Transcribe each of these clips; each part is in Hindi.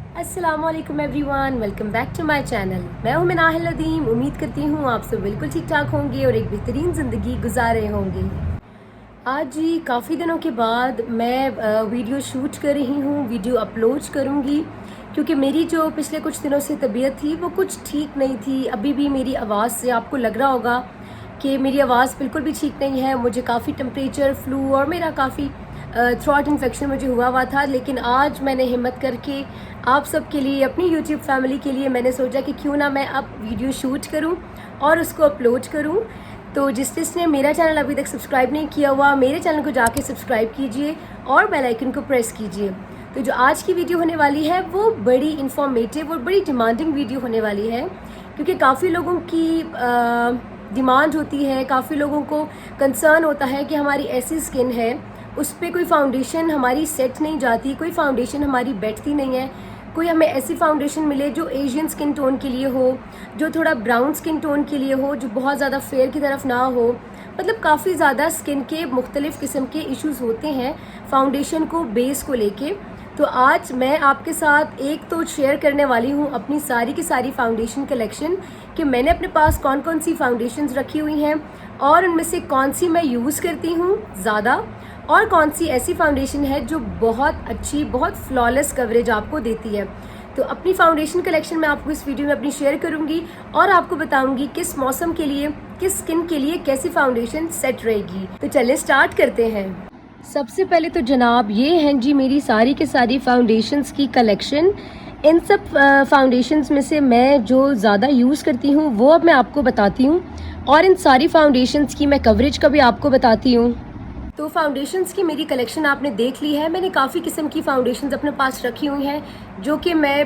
अस्सलामुअलैकुम everyone, welcome back to my channel. मैं हूं मिनाहिल नदीम। उम्मीद करती हूं आप सब बिल्कुल ठीक ठाक होंगे और एक बेहतरीन ज़िंदगी गुजार रहे होंगे। आज जी काफ़ी दिनों के बाद मैं वीडियो शूट कर रही हूं, वीडियो अपलोड करूंगी क्योंकि मेरी जो पिछले कुछ दिनों से तबीयत थी वो कुछ ठीक नहीं थी। अभी भी मेरी आवाज़ से आपको लग रहा होगा कि मेरी आवाज़ बिल्कुल भी ठीक नहीं है। मुझे काफ़ी टेम्परेचर, फ्लू और मेरा काफ़ी थ्रोट इन्फेक्शन मुझे हुआ था। लेकिन आज मैंने हिम्मत करके आप सबके लिए, अपनी यूट्यूब फैमिली के लिए मैंने सोचा कि क्यों ना मैं अब वीडियो शूट करूं और उसको अपलोड करूं। तो जिसने मेरा चैनल अभी तक सब्सक्राइब नहीं किया हुआ, मेरे चैनल को जाके सब्सक्राइब कीजिए और बेल आइकन को प्रेस कीजिए। तो जो आज की वीडियो होने वाली है वो बड़ी इंफॉर्मेटिव और बड़ी डिमांडिंग वीडियो होने वाली है क्योंकि काफ़ी लोगों की डिमांड होती है, काफ़ी लोगों को कंसर्न होता है कि हमारी ऐसी स्किन है उस पर कोई फाउंडेशन हमारी सेट नहीं जाती, कोई फाउंडेशन हमारी बैठती नहीं है। कोई हमें ऐसी फाउंडेशन मिले जो एशियन स्किन टोन के लिए हो, जो थोड़ा ब्राउन स्किन टोन के लिए हो, जो बहुत ज़्यादा फेयर की तरफ ना हो। मतलब काफ़ी ज़्यादा स्किन के मुख्तलिफ़ किस्म के इश्यूज़ होते हैं फाउंडेशन को, बेस को लेके। तो आज मैं आपके साथ एक तो शेयर करने वाली हूँ अपनी सारी की सारी फाउंडेशन कलेक्शन कि मैंने अपने पास कौन कौन सी फाउंडेशंस रखी हुई हैं और उनमें से कौन सी मैं यूज़ करती हूँ ज़्यादा और कौन सी ऐसी फाउंडेशन है जो बहुत अच्छी, बहुत फ्लॉलेस कवरेज आपको देती है। तो अपनी फाउंडेशन कलेक्शन मैं आपको इस वीडियो में अपनी शेयर करूंगी और आपको बताऊंगी किस मौसम के लिए, किस स्किन के लिए कैसी फाउंडेशन सेट रहेगी। तो चलिए स्टार्ट करते हैं। सबसे पहले तो जनाब ये हैं जी मेरी सारी के सारी फाउंडेशंस की कलेक्शन। इन सब फाउंडेशंस में से मैं जो ज़्यादा यूज़ करती हूँ वो अब मैं आपको बताती हूँ और इन सारी फाउंडेशंस की मैं कवरेज का भी आपको बताती हूँ। तो फाउंडेशंस की मेरी कलेक्शन आपने देख ली है। मैंने काफ़ी किस्म की फाउंडेशंस अपने पास रखी हुई हैं जो कि मैं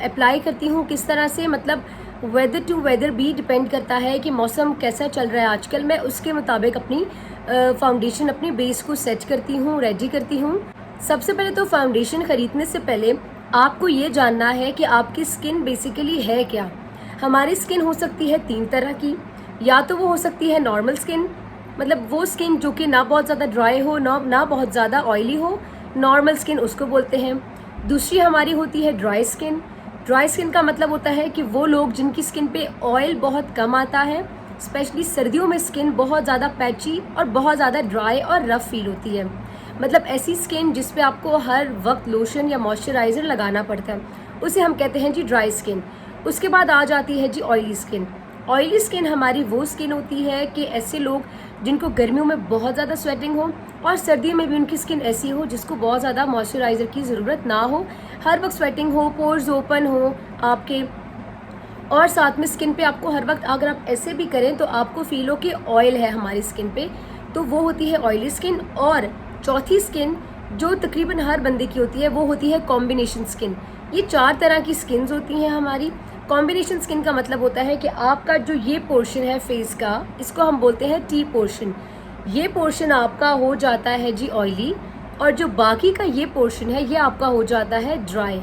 अप्लाई करती हूँ किस तरह से, मतलब वेदर टू वेदर भी डिपेंड करता है कि मौसम कैसा चल रहा है आजकल। मैं उसके मुताबिक अपनी फाउंडेशन, अपनी बेस को सेट करती हूँ, रेडी करती हूँ। सबसे पहले तो फाउंडेशन ख़रीदने से पहले आपको ये जानना है कि आपकी स्किन बेसिकली है क्या। हमारी स्किन हो सकती है 3 तरह की। या तो वो हो सकती है नॉर्मल स्किन, मतलब वो स्किन जो कि ना बहुत ज़्यादा ड्राई हो, ना बहुत ज़्यादा ऑयली हो, नॉर्मल स्किन उसको बोलते हैं। दूसरी हमारी होती है ड्राई स्किन। ड्राई स्किन का मतलब होता है कि वो लोग जिनकी स्किन पे ऑयल बहुत कम आता है, स्पेशली सर्दियों में स्किन बहुत ज़्यादा पैची और बहुत ज़्यादा ड्राई और रफ फील होती है। मतलब ऐसी स्किन जिस पे आपको हर वक्त लोशन या मॉइस्चराइज़र लगाना पड़ता है, उसे हम कहते हैं जी ड्राई स्किन। उसके बाद आ जाती है जी ऑयली स्किन। ऑयली स्किन हमारी वो स्किन होती है कि ऐसे लोग जिनको गर्मियों में बहुत ज़्यादा स्वेटिंग हो और सर्दियों में भी उनकी स्किन ऐसी हो जिसको बहुत ज़्यादा मॉइस्चराइज़र की ज़रूरत ना हो, हर वक्त स्वेटिंग हो, पोर्स ओपन हो आपके, और साथ में स्किन पे आपको हर वक्त, अगर आप ऐसे भी करें तो आपको फील हो कि ऑयल है हमारी स्किन पे, तो वो होती है ऑयली स्किन। और चौथी स्किन जो तकरीबन हर बंदे की होती है वो होती है कॉम्बिनेशन स्किन। ये 4 तरह की स्किन्स होती हैं हमारी। कॉम्बिनेशन स्किन का मतलब होता है कि आपका जो ये पोर्शन है फेस का, इसको हम बोलते हैं टी पोर्शन। ये पोर्शन आपका हो जाता है जी ऑयली और जो बाकी का ये पोर्शन है ये आपका हो जाता है dry.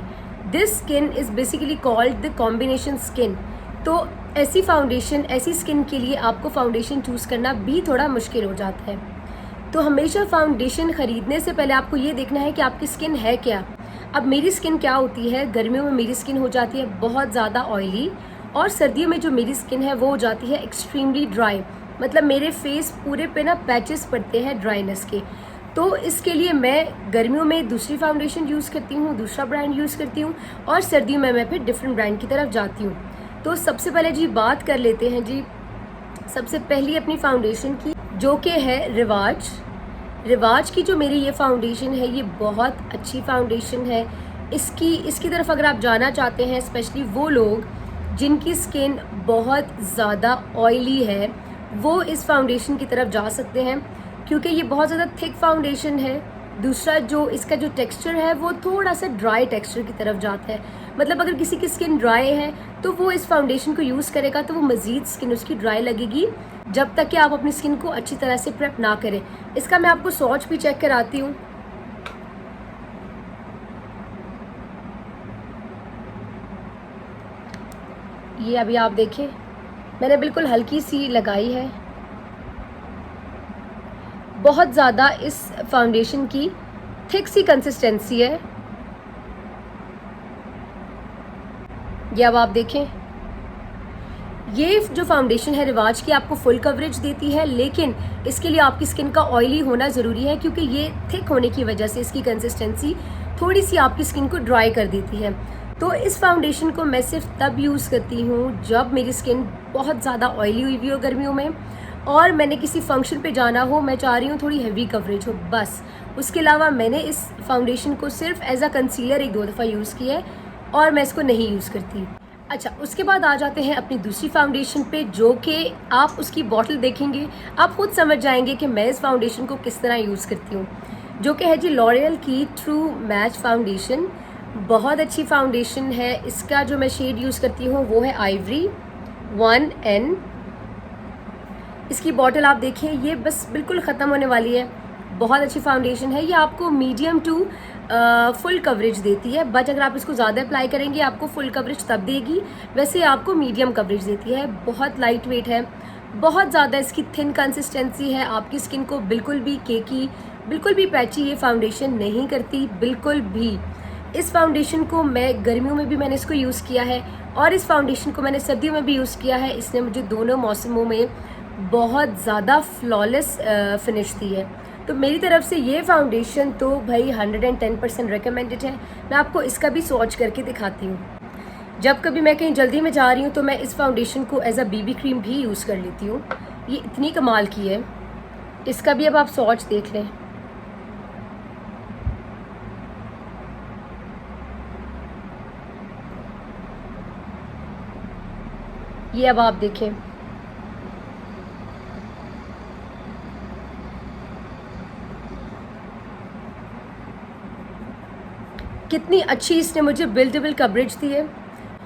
This skin is basically called the combination skin. तो ऐसी फाउंडेशन, ऐसी स्किन के लिए आपको फाउंडेशन चूज़ करना भी थोड़ा मुश्किल हो जाता है। तो हमेशा फाउंडेशन ख़रीदने से पहले आपको ये देखना है कि आपकी स्किन है क्या। अब मेरी स्किन क्या होती है, गर्मियों में मेरी स्किन हो जाती है बहुत ज़्यादा ऑयली और सर्दियों में जो मेरी स्किन है वो हो जाती है एक्सट्रीमली ड्राई। मतलब मेरे फेस पूरे पे ना पैचेस पड़ते हैं ड्राइनेस के। तो इसके लिए मैं गर्मियों में दूसरी फाउंडेशन यूज़ करती हूँ, दूसरा ब्रांड यूज़ करती हूँ, और सर्दियों में मैं फिर डिफरेंट ब्रांड की तरफ जाती हूँ। तो सबसे पहले जी बात कर लेते हैं जी सबसे पहली अपनी फाउंडेशन की, जो कि है रिवाज। रिवाज की जो मेरी ये फाउंडेशन है ये बहुत अच्छी फाउंडेशन है। इसकी तरफ अगर आप जाना चाहते हैं, स्पेशली वो लोग जिनकी स्किन बहुत ज़्यादा ऑयली है, वो इस फाउंडेशन की तरफ जा सकते हैं क्योंकि ये बहुत ज़्यादा थिक फाउंडेशन है। दूसरा जो इसका जो टेक्सचर है वो थोड़ा सा ड्राई टेक्सचर की तरफ जाता है। मतलब अगर किसी की स्किन ड्राई है तो वो इस फाउंडेशन को यूज़ करेगा तो वो मज़ीद स्किन उसकी ड्राई लगेगी जब तक कि आप अपनी स्किन को अच्छी तरह से प्रेप ना करें। इसका मैं आपको स्वॉच भी चेक कराती हूँ। ये अभी आप देखें, मैंने बिल्कुल हल्की सी लगाई है। बहुत ज़्यादा इस फाउंडेशन की थिक सी कंसिस्टेंसी है। ये अब आप देखें, ये जो फाउंडेशन है रिवाज की आपको फुल कवरेज देती है, लेकिन इसके लिए आपकी स्किन का ऑयली होना ज़रूरी है, क्योंकि ये थिक होने की वजह से इसकी कंसिस्टेंसी थोड़ी सी आपकी स्किन को ड्राई कर देती है। तो इस फाउंडेशन को मैं सिर्फ तब यूज़ करती हूँ जब मेरी स्किन बहुत ज़्यादा ऑयली हुई हुई हो गर्मियों में, और मैंने किसी फंक्शन पे जाना हो, मैं चाह रही हूँ थोड़ी हैवी कवरेज हो, बस। उसके अलावा मैंने इस फाउंडेशन को सिर्फ एज अ कंसीलर 1-2 दफ़ा यूज़ किया है और मैं इसको नहीं यूज़ करती। अच्छा, उसके बाद आ जाते हैं अपनी दूसरी फाउंडेशन पे, जो कि आप उसकी बॉटल देखेंगे आप खुद समझ जाएंगे कि मैं इस फाउंडेशन को किस तरह यूज़ करती हूँ, जो कि है जी लॉरियल की ट्रू मैच फाउंडेशन। बहुत अच्छी फाउंडेशन है। इसका जो मैं शेड यूज़ करती हूँ वो है आइवरी 1N। इसकी बॉटल आप देखिए, ये बस बिल्कुल ख़त्म होने वाली है। बहुत अच्छी फाउंडेशन है। ये आपको मीडियम टू फुल कवरेज देती है, बट अगर आप इसको ज़्यादा अप्लाई करेंगे आपको फुल कवरेज तब देगी, वैसे आपको मीडियम कवरेज देती है। बहुत लाइट वेट है, बहुत ज़्यादा इसकी थिन कंसिस्टेंसी है। आपकी स्किन को बिल्कुल भी केकी, बिल्कुल भी पैची ये फाउंडेशन नहीं करती, बिल्कुल भी। इस फाउंडेशन को मैं गर्मियों में भी मैंने इसको यूज़ किया है और इस फाउंडेशन को मैंने सर्दियों में भी यूज़ किया है। इसने मुझे दोनों मौसमों में बहुत ज़्यादा फ्लॉलेस फिनिश दी है। तो मेरी तरफ से ये फाउंडेशन तो भाई 110% रिकमेंडेड है। मैं आपको इसका भी स्वॉच करके दिखाती हूँ। जब कभी मैं कहीं जल्दी में जा रही हूँ तो मैं इस फाउंडेशन को एज अ बीबी क्रीम भी यूज़ कर लेती हूँ। ये इतनी कमाल की है। इसका भी अब आप स्वॉच देख लें। ये अब आप देखें, कितनी अच्छी इसने मुझे बिल्डेबल कवरेज दी है।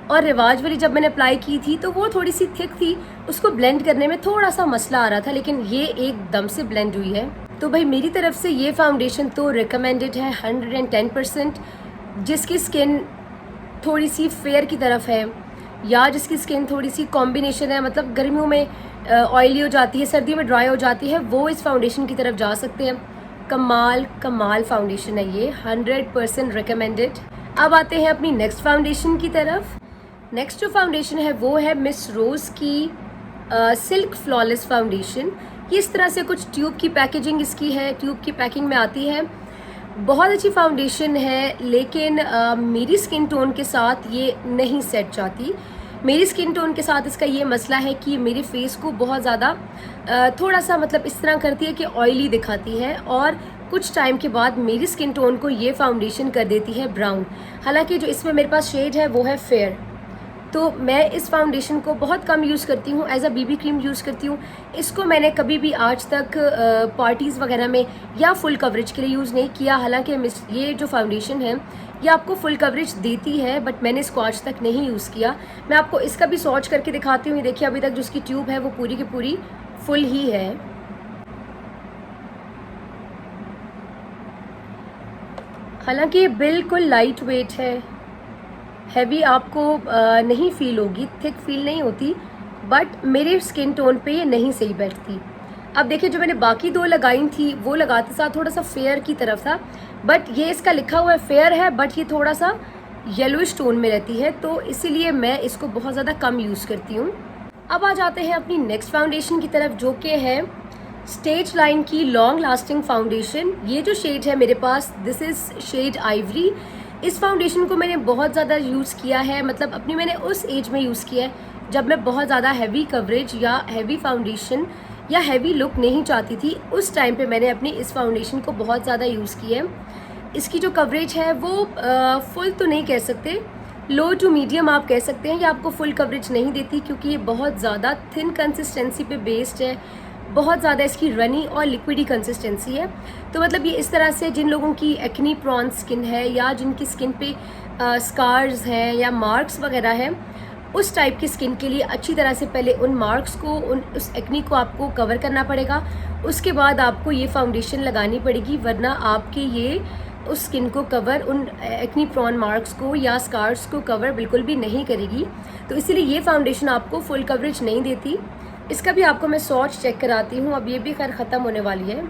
और रिवाज वाली जब मैंने अप्लाई की थी तो वो थोड़ी सी थिक थी, उसको ब्लेंड करने में थोड़ा सा मसला आ रहा था, लेकिन ये एकदम से ब्लेंड हुई है। तो भाई मेरी तरफ से ये फाउंडेशन तो रिकमेंडेड है 110%। जिसकी स्किन थोड़ी सी फेयर की तरफ है या जिसकी स्किन थोड़ी सी कॉम्बिनेशन है, मतलब गर्मियों में ऑयली हो जाती है, सर्दियों में ड्राई हो जाती है, वो इस फाउंडेशन की तरफ जा सकते हैं। कमाल कमाल फाउंडेशन है ये, 100% रिकमेंडेड। अब आते हैं अपनी नेक्स्ट फाउंडेशन की तरफ। नेक्स्ट जो फाउंडेशन है वो है मिस रोज़ की सिल्क फ्लॉलेस फाउंडेशन। ये इस तरह से कुछ ट्यूब की पैकेजिंग इसकी है, ट्यूब की पैकिंग में आती है। बहुत अच्छी फाउंडेशन है, लेकिन मेरी स्किन टोन के साथ ये नहीं सेट जाती। मेरी स्किन टोन के साथ इसका ये मसला है कि मेरे फेस को बहुत ज़्यादा थोड़ा सा मतलब इस तरह करती है कि ऑयली दिखाती है, और कुछ टाइम के बाद मेरी स्किन टोन को ये फाउंडेशन कर देती है ब्राउन। हालांकि जो इसमें मेरे पास शेड है वो है फेयर। तो मैं इस फाउंडेशन को बहुत कम यूज़ करती हूँ, as a BB cream use करती हूँ। इसको मैंने कभी भी आज तक पार्टीज़ वगैरह में या फुल कवरेज के लिए यूज़ नहीं किया। हालांकि ये जो फाउंडेशन है ये आपको फुल कवरेज देती है, बट मैंने इसको आज तक नहीं यूज़ किया। मैं आपको इसका भी स्वॉच करके दिखाती हूँ। देखिए अभी तक जो उसकी ट्यूब है वो पूरी की पूरी फुल ही है। हालांकि ये बिल्कुल लाइट वेट है, हैवी आपको नहीं फील होगी, थिक फील नहीं होती, बट मेरे स्किन टोन पे ये नहीं सही बैठती। अब देखिए जो मैंने बाकी दो लगाई थी वो लगाते साथ थोड़ा सा फेयर की तरफ था, बट ये इसका लिखा हुआ है फेयर है, बट ये थोड़ा सा येलोइश टोन में रहती है, तो इसीलिए मैं इसको बहुत ज़्यादा कम यूज़ करती हूँ। अब आ जाते हैं अपनी नेक्स्ट फाउंडेशन की तरफ, जो कि है स्टेज लाइन की लॉन्ग लास्टिंग फाउंडेशन। ये जो शेड है मेरे पास, दिस इज़ शेड आइवरी। इस फाउंडेशन को मैंने बहुत ज़्यादा यूज़ किया है, मतलब अपनी मैंने उस एज में यूज़ किया है जब मैं बहुत ज़्यादा हैवी कवरेज या हैवी फाउंडेशन या हैवी लुक नहीं चाहती थी। उस टाइम पे मैंने अपनी इस फाउंडेशन को बहुत ज़्यादा यूज़ किया है। इसकी जो कवरेज है वो फुल तो नहीं कह सकते, लो टू मीडियम आप कह सकते हैं। ये आपको फुल कवरेज नहीं देती क्योंकि ये बहुत ज़्यादा थिन कंसिस्टेंसी पे बेस्ड है, बहुत ज़्यादा इसकी रनी और लिक्विडी कंसिस्टेंसी है। तो मतलब ये इस तरह से जिन लोगों की एक्नी प्रॉन स्किन है या जिनकी स्किन पे स्कार्स हैं या मार्क्स वगैरह हैं, उस टाइप की स्किन के लिए अच्छी तरह से पहले उन मार्क्स को, उस एक्नी को आपको कवर करना पड़ेगा। उसके बाद आपको ये फाउंडेशन लगानी पड़ेगी, वरना आपके ये उस स्किन को कवर, उन एक्नी प्रॉन मार्क्स को या स्कार्स को कवर बिल्कुल भी नहीं करेगी। तो इसीलिए ये फाउंडेशन आपको फुल कवरेज नहीं देती। इसका भी आपको मैं स्वॉच चेक कराती हूँ। अब ये भी खैर ख़त्म होने वाली है।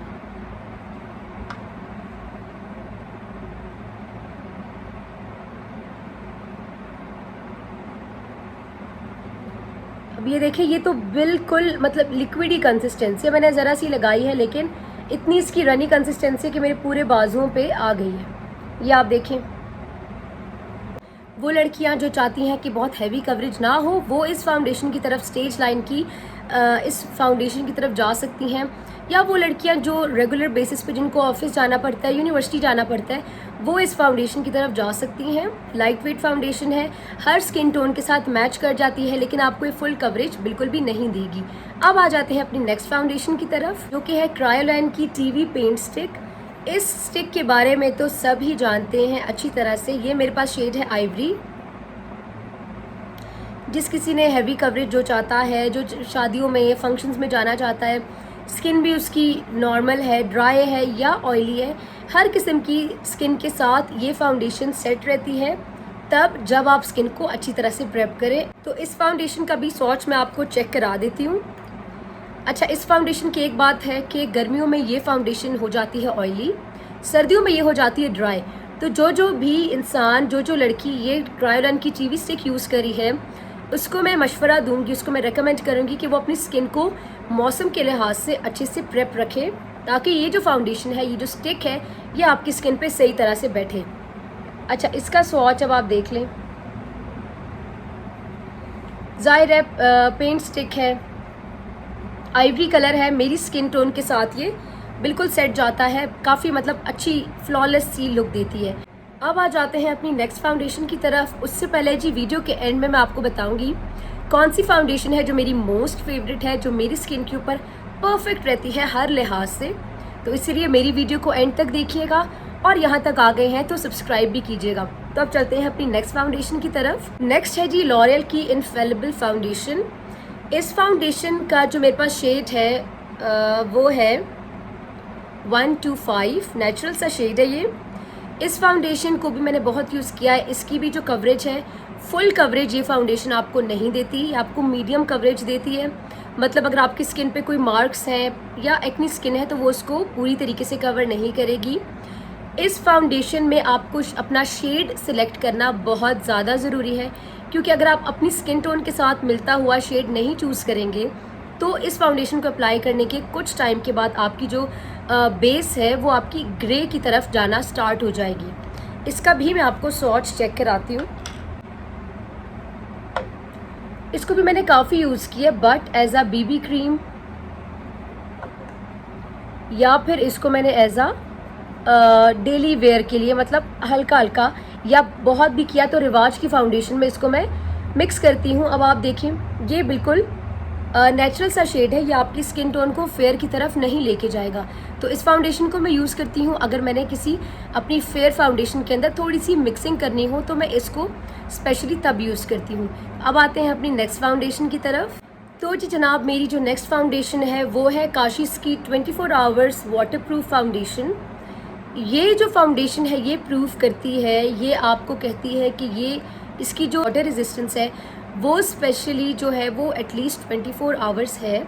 अब ये देखिए, ये तो बिल्कुल मतलब लिक्विड ही कंसिस्टेंसी है। मैंने ज़रा सी लगाई है लेकिन इतनी इसकी रनी कंसिस्टेंसी कि मेरे पूरे बाजुओं पे आ गई है। ये आप देखें, वो लड़कियां जो चाहती हैं कि बहुत हैवी कवरेज ना हो वो इस फाउंडेशन की तरफ, स्टेज लाइन की इस फाउंडेशन की तरफ जा सकती हैं। या वो लड़कियां जो रेगुलर बेसिस पे जिनको ऑफिस जाना पड़ता है, यूनिवर्सिटी जाना पड़ता है, वो इस फाउंडेशन की तरफ जा सकती हैं। लाइट वेट फाउंडेशन है, हर स्किन टोन के साथ मैच कर जाती है, लेकिन आपको ये फुल कवरेज बिल्कुल भी नहीं देगी। अब आ जाते हैं अपनी नेक्स्ट फाउंडेशन की तरफ, जो कि है क्रायोलैन की टीवी पेंट स्टिक। इस स्टिक के बारे में तो सभी जानते हैं अच्छी तरह से। ये मेरे पास शेड है आइवरी। जिस किसी ने हैवी कवरेज जो चाहता है, जो शादियों में, फंक्शंस में जाना चाहता है, स्किन भी उसकी नॉर्मल है, ड्राई है या ऑयली है, हर किस्म की स्किन के साथ ये फाउंडेशन सेट रहती है तब जब आप स्किन को अच्छी तरह से प्रेप करें। तो इस फाउंडेशन का भी स्वॉच मैं आपको चेक करा देती हूँ। अच्छा, इस फाउंडेशन की एक बात है कि गर्मियों में ये फाउंडेशन हो जाती है ऑयली, सर्दियों में ये हो जाती है ड्राई। तो जो भी इंसान, जो लड़की ये क्रायोलैन की टीवी स्टिक यूज़ करी है, उसको मैं मशवरा दूंगी, उसको मैं रेकमेंड करूंगी कि वो अपनी स्किन को मौसम के लिहाज से अच्छे से प्रेप रखे, ताकि ये जो फाउंडेशन है, ये जो स्टिक है, ये आपकी स्किन पे सही तरह से बैठे। अच्छा, इसका स्वॉच अब आप देख लें। ज़ाहिर है पेंट स्टिक है, आइवरी कलर है, मेरी स्किन टोन के साथ ये बिल्कुल सेट जाता है, काफ़ी मतलब अच्छी फ्लॉलेस सी लुक देती है। अब आ जाते हैं अपनी नेक्स्ट फाउंडेशन की तरफ। उससे पहले जी वीडियो के एंड में मैं आपको बताऊंगी कौन सी फाउंडेशन है जो मेरी मोस्ट फेवरेट है, जो मेरी स्किन के ऊपर परफेक्ट रहती है हर लिहाज से। तो इसलिए मेरी वीडियो को एंड तक देखिएगा, और यहाँ तक आ गए हैं तो सब्सक्राइब भी कीजिएगा। तो अब चलते हैं अपनी नेक्स्ट फाउंडेशन की तरफ। नेक्स्ट है जी लॉरियल की इनफेलिबल फाउंडेशन। इस फाउंडेशन का जो मेरे पास शेड है वो है 125, नेचुरल सा शेड है ये। इस फाउंडेशन को भी मैंने बहुत यूज़ किया है। इसकी भी जो कवरेज है, फुल कवरेज ये फाउंडेशन आपको नहीं देती, आपको मीडियम कवरेज देती है। मतलब अगर आपकी स्किन पे कोई मार्क्स हैं या एक्नी स्किन है तो वो उसको पूरी तरीके से कवर नहीं करेगी। इस फाउंडेशन में आपको अपना शेड सिलेक्ट करना बहुत ज़्यादा ज़रूरी है, क्योंकि अगर आप अपनी स्किन टोन के साथ मिलता हुआ शेड नहीं चूज़ करेंगे तो इस फाउंडेशन को अप्लाई करने के कुछ टाइम के बाद आपकी जो बेस है वो आपकी ग्रे की तरफ जाना स्टार्ट हो जाएगी। इसका भी मैं आपको स्वॉच चेक कराती हूँ। इसको भी मैंने काफ़ी यूज़ किया, but as a BB cream, या फिर इसको मैंने एज अ डेली वेयर के लिए, मतलब हल्का हल्का, या बहुत भी किया तो रिवाज की फाउंडेशन में इसको मैं मिक्स करती हूँ। अब आप देखें, ये बिल्कुल नेचुरल सा शेड है, ये आपकी स्किन टोन को फेयर की तरफ नहीं लेके जाएगा। तो इस फाउंडेशन को मैं यूज़ करती हूँ अगर मैंने किसी अपनी फेयर फाउंडेशन के अंदर थोड़ी सी मिक्सिंग करनी हो, तो मैं इसको स्पेशली तब यूज़ करती हूँ। अब आते हैं अपनी नेक्स्ट फाउंडेशन की तरफ। तो जी जनाब, मेरी जो नेक्स्ट फाउंडेशन है वो है काशिश की 24 आवर्स वाटर प्रूफ फाउंडेशन। ये जो फाउंडेशन है ये प्रूफ करती है, ये आपको कहती है कि ये इसकी जो वाटर रेजिस्टेंस है वो स्पेशली जो है वो एटलीस्ट 24 आवर्स है।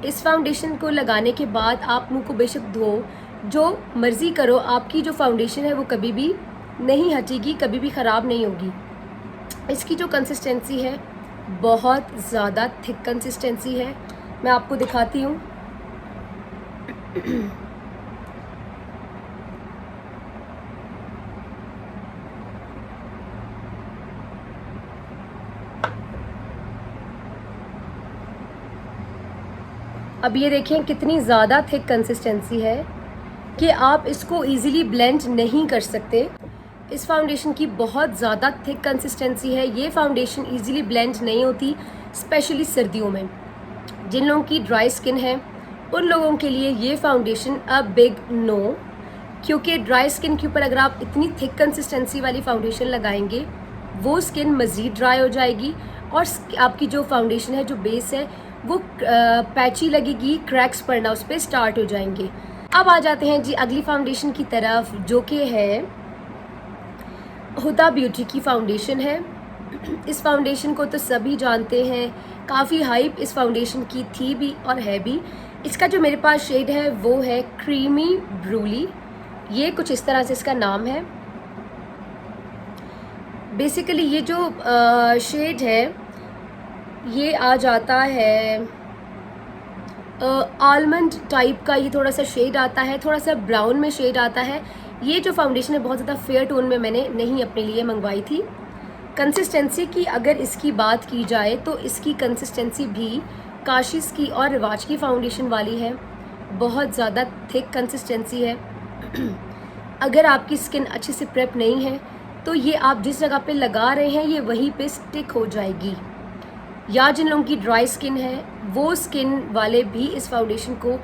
इस फाउंडेशन को लगाने के बाद आप मुंह को बेशक धो, जो मर्ज़ी करो, आपकी जो फाउंडेशन है वो कभी भी नहीं हटेगी, कभी भी ख़राब नहीं होगी। इसकी जो कंसिस्टेंसी है बहुत ज़्यादा थिक कंसिस्टेंसी है, मैं आपको दिखाती हूँ। अब ये देखें कितनी ज़्यादा थिक कंसिस्टेंसी है कि आप इसको इजीली ब्लेंड नहीं कर सकते। इस फाउंडेशन की बहुत ज़्यादा थिक कंसिस्टेंसी है, ये फाउंडेशन इजीली ब्लेंड नहीं होती, स्पेशली सर्दियों में। जिन लोगों की ड्राई स्किन है उन लोगों के लिए ये फाउंडेशन अ बिग नो, क्योंकि ड्राई स्किन के ऊपर अगर आप इतनी थिक कंसिस्टेंसी वाली फाउंडेशन लगाएंगे वो स्किन मज़ीद ड्राई हो जाएगी और आपकी जो फाउंडेशन है, जो बेस है, वो पैची लगेगी, क्रैक्स पड़ना उस पर स्टार्ट हो जाएंगे। अब आ जाते हैं जी अगली फाउंडेशन की तरफ, जो कि है हुदा ब्यूटी की फाउंडेशन है। इस फाउंडेशन को तो सभी जानते हैं, काफ़ी हाइप इस फाउंडेशन की थी भी और है भी। इसका जो मेरे पास शेड है वो है क्रीमी ब्रूली, ये कुछ इस तरह से इसका नाम है। बेसिकली ये जो शेड है ये आ जाता है आलमंड टाइप का, ये थोड़ा सा शेड आता है, थोड़ा सा ब्राउन में शेड आता है। ये जो फाउंडेशन है बहुत ज़्यादा फेयर टोन में मैंने नहीं अपने लिए मंगवाई थी। कंसिस्टेंसी की अगर इसकी बात की जाए तो इसकी कंसिस्टेंसी भी काशिश की और रिवाज की फाउंडेशन वाली है, बहुत ज़्यादा थिक कंसिस्टेंसी है। अगर आपकी स्किन अच्छे से प्रेप नहीं है तो ये आप जिस जगह पे लगा रहे हैं ये वहीं पे स्टिक हो जाएगी। या जिन लोगों की ड्राई स्किन है वो स्किन वाले भी इस फाउंडेशन को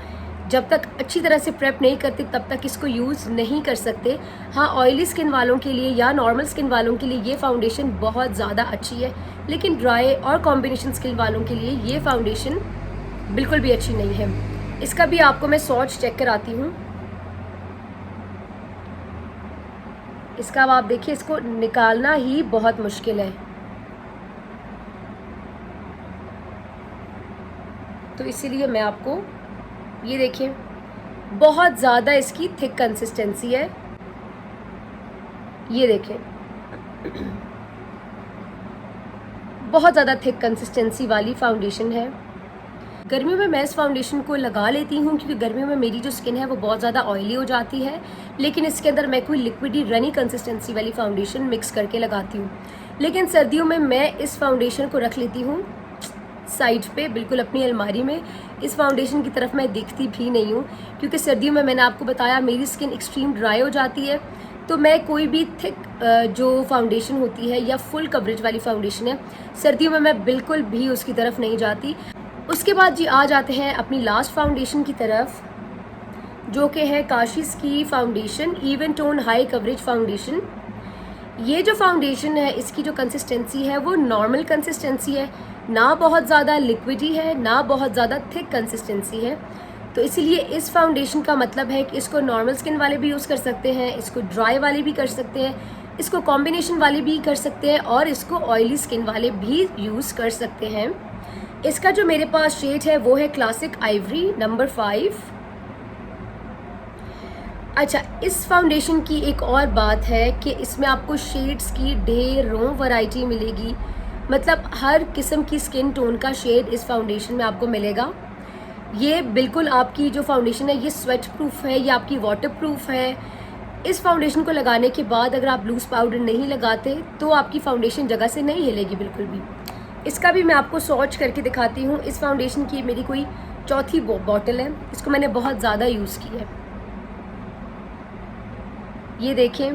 जब तक अच्छी तरह से प्रेप नहीं करते तब तक इसको यूज़ नहीं कर सकते। हाँ, ऑयली स्किन वालों के लिए या नॉर्मल स्किन वालों के लिए ये फाउंडेशन बहुत ज़्यादा अच्छी है, लेकिन ड्राई और कॉम्बिनेशन स्किन वालों के लिए ये फाउंडेशन बिल्कुल भी अच्छी नहीं है। इसका भी आपको मैं स्वॉच चेक कराती हूँ। इसका अब आप देखिए, इसको निकालना ही बहुत मुश्किल है, तो इसीलिए मैं आपको ये देखिए, बहुत ज़्यादा इसकी थिक कंसिस्टेंसी है। ये देखें, बहुत ज़्यादा थिक कंसिस्टेंसी वाली फाउंडेशन है। गर्मियों में मैं इस फाउंडेशन को लगा लेती हूँ क्योंकि गर्मियों में मेरी जो स्किन है वो बहुत ज़्यादा ऑयली हो जाती है, लेकिन इसके अंदर मैं कोई लिक्विडी रनी कंसिस्टेंसी वाली फाउंडेशन मिक्स करके लगाती हूँ। लेकिन सर्दियों में मैं इस फाउंडेशन को रख लेती हूँ साइड पे, बिल्कुल अपनी अलमारी में। इस फाउंडेशन की तरफ मैं देखती भी नहीं हूँ क्योंकि सर्दियों में मैंने आपको बताया मेरी स्किन एक्सट्रीम ड्राई हो जाती है, तो मैं कोई भी थिक जो फाउंडेशन होती है या फुल कवरेज वाली फाउंडेशन है सर्दियों में मैं बिल्कुल भी उसकी तरफ नहीं जाती। उसके बाद जी आ जाते हैं अपनी लास्ट फाउंडेशन की तरफ, जो कि है काशिश की foundation even tone high coverage foundation. ये जो फाउंडेशन है इसकी जो कंसिस्टेंसी है वो नॉर्मल कंसिस्टेंसी है, ना बहुत ज़्यादा लिक्विडी है ना बहुत ज़्यादा थिक कंसिस्टेंसी है। तो इसीलिए इस फाउंडेशन का मतलब है कि इसको नॉर्मल स्किन वाले भी यूज़ कर सकते हैं, इसको ड्राई वाले भी कर सकते हैं, इसको कॉम्बिनेशन वाले भी कर सकते हैं और इसको ऑयली स्किन वाले भी यूज़ कर सकते हैं। इसका जो मेरे पास शेड है वो है क्लासिक आइवरी नंबर 5। अच्छा, इस फाउंडेशन की एक और बात है कि इसमें आपको शेड्स की ढेरों वैरायटी मिलेगी, मतलब हर किस्म की स्किन टोन का शेड इस फाउंडेशन में आपको मिलेगा। ये बिल्कुल आपकी जो फाउंडेशन है ये स्वेट प्रूफ है, ये आपकी वाटर प्रूफ है। इस फाउंडेशन को लगाने के बाद अगर आप लूज पाउडर नहीं लगाते तो आपकी फाउंडेशन जगह से नहीं हिलेगी बिल्कुल भी। इसका भी मैं आपको स्वॉच करके दिखाती हूँ। इस फाउंडेशन की मेरी कोई चौथी बॉटल है, इसको मैंने बहुत ज़्यादा यूज़ की है। ये देखें,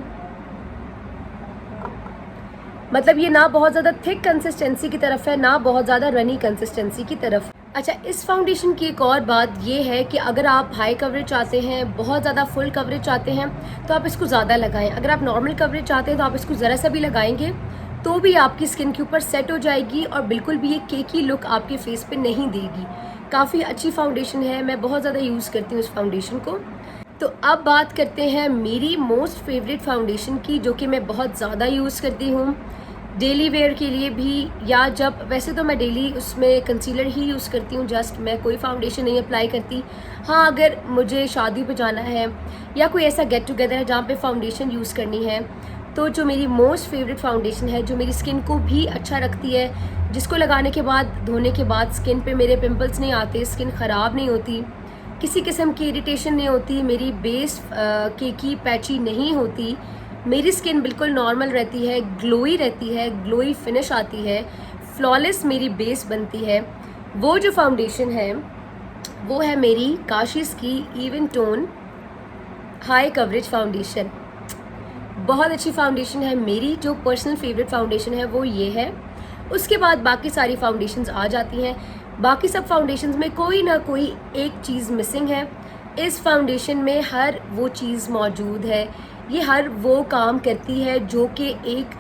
मतलब ये ना बहुत ज़्यादा थिक कंसिस्टेंसी की तरफ है ना बहुत ज़्यादा रनी कंसिस्टेंसी की तरफ। अच्छा, इस फाउंडेशन की एक और बात ये है कि अगर आप हाई कवरेज चाहते हैं, बहुत ज़्यादा फुल कवरेज चाहते हैं तो आप इसको ज़्यादा लगाएं। अगर आप नॉर्मल कवरेज चाहते हैं तो आप इसको ज़रा सा भी लगाएंगे तो भी आपकी स्किन के ऊपर सेट हो जाएगी और बिल्कुल भी ये केकी लुक आपके फेस पे नहीं देगी। काफ़ी अच्छी फाउंडेशन है, मैं बहुत ज़्यादा यूज़ करती हूँ इस फाउंडेशन को। तो अब बात करते हैं मेरी मोस्ट फेवरेट फाउंडेशन की, जो कि मैं बहुत ज़्यादा यूज़ करती हूँ डेली वेयर के लिए भी, या जब वैसे तो मैं डेली उसमें कंसीलर ही यूज़ करती हूँ, जस्ट मैं कोई फाउंडेशन नहीं अप्लाई करती। हाँ, अगर मुझे शादी पे जाना है या कोई ऐसा गेट टुगेदर है जहाँ पे फाउंडेशन यूज़ करनी है, तो जो मेरी मोस्ट फेवरेट फाउंडेशन है, जो मेरी स्किन को भी अच्छा रखती है, जिसको लगाने के बाद धोने के बाद स्किन पे मेरे पिंपल्स नहीं आते, स्किन ख़राब नहीं होती, किसी किस्म की इरिटेशन नहीं होती, मेरी बेस केकी पैची नहीं होती, मेरी स्किन बिल्कुल नॉर्मल रहती है, ग्लोई रहती है, ग्लोई फिनिश आती है, फ्लॉलेस मेरी बेस बनती है, वो जो फाउंडेशन है वो है मेरी काशिश की even tone high coverage foundation. बहुत अच्छी फाउंडेशन है, मेरी जो पर्सनल फेवरेट फाउंडेशन है वो ये है। उसके बाद बाकी सारी फाउंडेशंस आ जाती हैं। बाकी सब फाउंडेशंस में कोई ना कोई एक चीज़ मिसिंग है, इस फाउंडेशन में हर वो चीज़ मौजूद है। ये हर वो काम करती है जो कि एक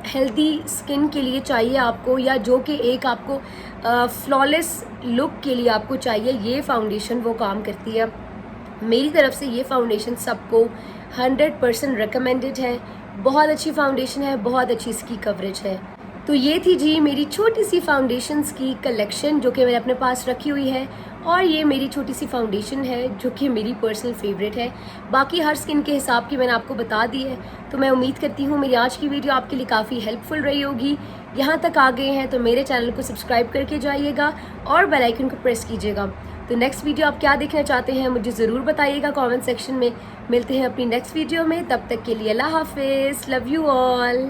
हेल्दी स्किन के लिए चाहिए आपको, या जो कि एक आपको फ्लॉलेस लुक के लिए आपको चाहिए, ये फाउंडेशन वो काम करती है। मेरी तरफ से ये फाउंडेशन सबको 100% रिकमेंडेड है। बहुत अच्छी फाउंडेशन है, बहुत अच्छी इसकी कवरेज है। तो ये थी जी मेरी छोटी सी फाउंडेशंस की कलेक्शन जो कि मैंने अपने पास रखी हुई है, और ये मेरी छोटी सी फाउंडेशन है जो कि मेरी पर्सनल फेवरेट है। बाकी हर स्किन के हिसाब की मैंने आपको बता दी है। तो मैं उम्मीद करती हूँ मेरी आज की वीडियो आपके लिए काफ़ी हेल्पफुल रही होगी। यहाँ तक आ गए हैं तो मेरे चैनल को सब्सक्राइब करके जाइएगा और बेल आइकन को प्रेस कीजिएगा। तो नेक्स्ट वीडियो आप क्या देखना चाहते हैं मुझे ज़रूर बताइएगा कमेंट सेक्शन में। मिलते हैं अपनी नेक्स्ट वीडियो में, तब तक के लिए अल्लाह हाफिज़, लव यू ऑल।